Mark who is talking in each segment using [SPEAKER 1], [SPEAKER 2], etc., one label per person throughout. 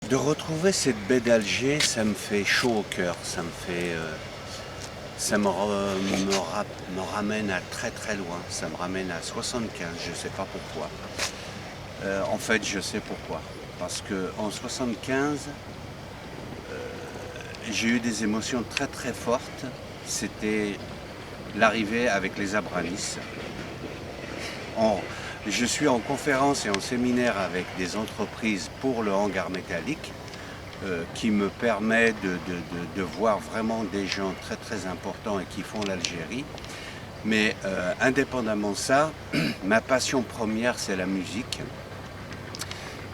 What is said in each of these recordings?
[SPEAKER 1] De retrouver cette baie d'Alger, ça me fait chaud au cœur, me ramène à très très loin, ça me ramène à 75, je ne sais pas pourquoi. En fait, je sais pourquoi. Parce qu'en 75, j'ai eu des émotions très très fortes. C'était l'arrivée avec les Abranis. Je suis en conférence et en séminaire avec des entreprises pour le hangar métallique qui me permet de voir vraiment des gens très très importants et qui font l'Algérie. Mais indépendamment de ça, ma passion première c'est la musique.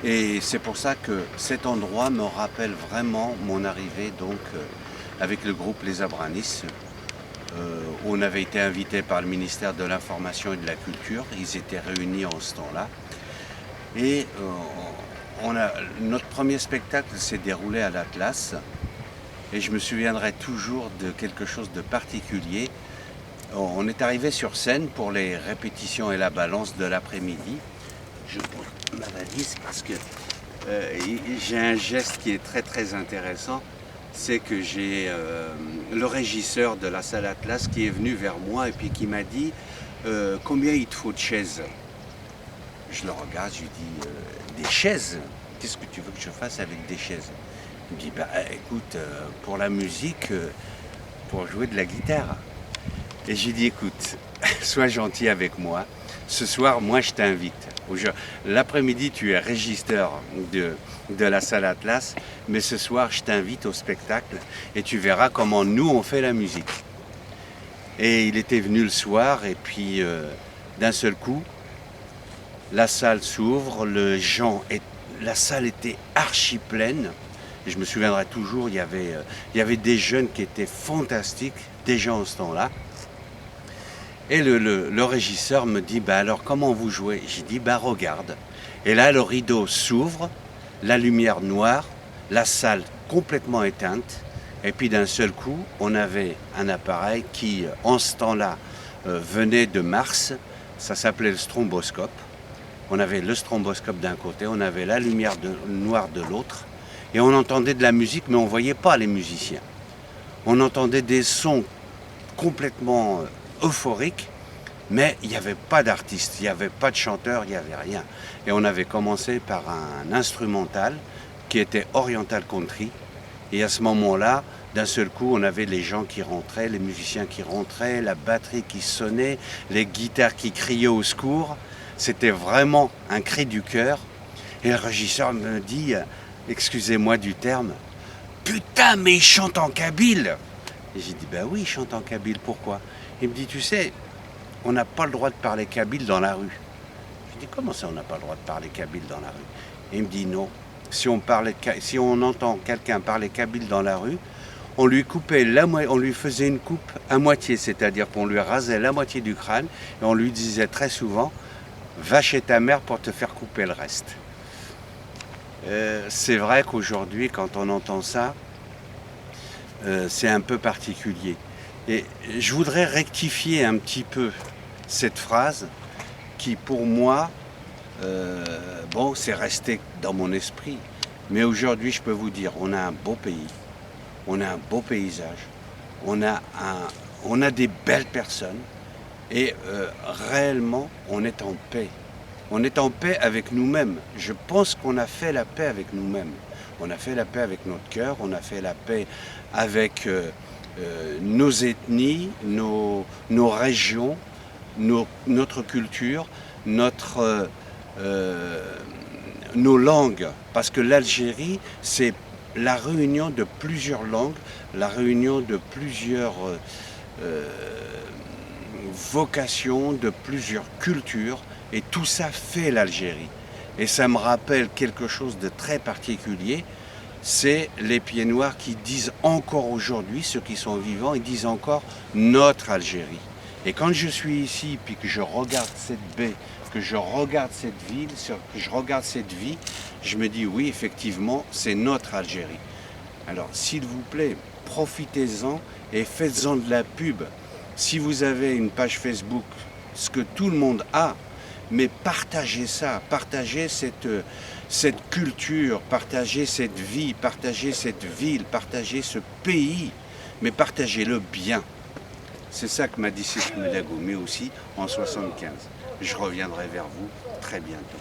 [SPEAKER 1] Et c'est pour ça que cet endroit me rappelle vraiment mon arrivée donc avec le groupe Les Abranis. On avait été invité par le ministère de l'Information et de la Culture. Ils étaient réunis en ce temps-là. Et notre premier spectacle s'est déroulé à l'Atlas. Et je me souviendrai toujours de quelque chose de particulier. On est arrivé sur scène pour les répétitions et la balance de l'après-midi. Je prends ma valise parce que j'ai un geste qui est très très intéressant. C'est que j'ai le régisseur de la salle Atlas qui est venu vers moi et puis qui m'a dit combien il te faut de chaises. Je le regarde, je lui dis des chaises, qu'est-ce que tu veux que je fasse avec des chaises? Il me dit bah écoute, pour la musique, pour jouer de la guitare. Et j'ai dit écoute, sois gentil avec moi, ce soir moi je t'invite. L'après-midi tu es régisseur de la salle Atlas, mais ce soir je t'invite au spectacle et tu verras comment nous on fait la musique. Et il était venu le soir et puis d'un seul coup, la salle s'ouvre, la salle était archi pleine. Et je me souviendrai toujours, il y avait des jeunes qui étaient fantastiques déjà en ce temps-là. Et le régisseur me dit, bah alors comment vous jouez? J'ai dit, bah regarde. Et là, le rideau s'ouvre, la lumière noire, la salle complètement éteinte. Et puis d'un seul coup, on avait un appareil qui, en ce temps-là, venait de Mars. Ça s'appelait le stromboscope. On avait le stromboscope d'un côté, on avait la lumière noire de l'autre. Et on entendait de la musique, mais on ne voyait pas les musiciens. On entendait des sons complètement euphorique, mais il n'y avait pas d'artiste, il n'y avait pas de chanteur, il n'y avait rien. Et on avait commencé par un instrumental qui était Oriental Country. Et à ce moment-là, d'un seul coup, on avait les gens qui rentraient, les musiciens qui rentraient, la batterie qui sonnait, les guitares qui criaient au secours. C'était vraiment un cri du cœur. Et le régisseur me dit, excusez-moi du terme, putain, mais il chante en kabyle. Et j'ai dit, ben oui, il chante en kabyle, pourquoi? Il me dit, tu sais, on n'a pas le droit de parler kabyle dans la rue. Je dis, comment ça, on n'a pas le droit de parler kabyle dans la rue? Et il me dit, non. Si on entend quelqu'un parler kabyle dans la rue, on lui faisait une coupe à moitié, c'est-à-dire qu'on lui rasait la moitié du crâne et on lui disait très souvent, va chez ta mère pour te faire couper le reste. C'est vrai qu'aujourd'hui, quand on entend ça, c'est un peu particulier. Et je voudrais rectifier un petit peu cette phrase qui, pour moi, c'est resté dans mon esprit. Mais aujourd'hui, je peux vous dire, on a un beau pays, on a un beau paysage, on a des belles personnes et réellement, on est en paix. On est en paix avec nous-mêmes. Je pense qu'on a fait la paix avec nous-mêmes. On a fait la paix avec notre cœur, on a fait la paix avec nos ethnies, nos régions, notre culture, nos langues. Parce que l'Algérie, c'est la réunion de plusieurs langues, la réunion de plusieurs vocations, de plusieurs cultures. Et tout ça fait l'Algérie. Et ça me rappelle quelque chose de très particulier. C'est les Pieds Noirs qui disent encore aujourd'hui, ceux qui sont vivants, ils disent encore notre Algérie. Et quand je suis ici, puis que je regarde cette baie, que je regarde cette ville, que je regarde cette vie, je me dis oui, effectivement, c'est notre Algérie. Alors, s'il vous plaît, profitez-en et faites-en de la pub. Si vous avez une page Facebook, ce que tout le monde a, mais partagez ça, partagez cette culture, partagez cette vie, partagez cette ville, partagez ce pays, mais partagez-le bien. C'est ça que m'a dit Sekou Medago, mais aussi en 75. Je reviendrai vers vous très bientôt.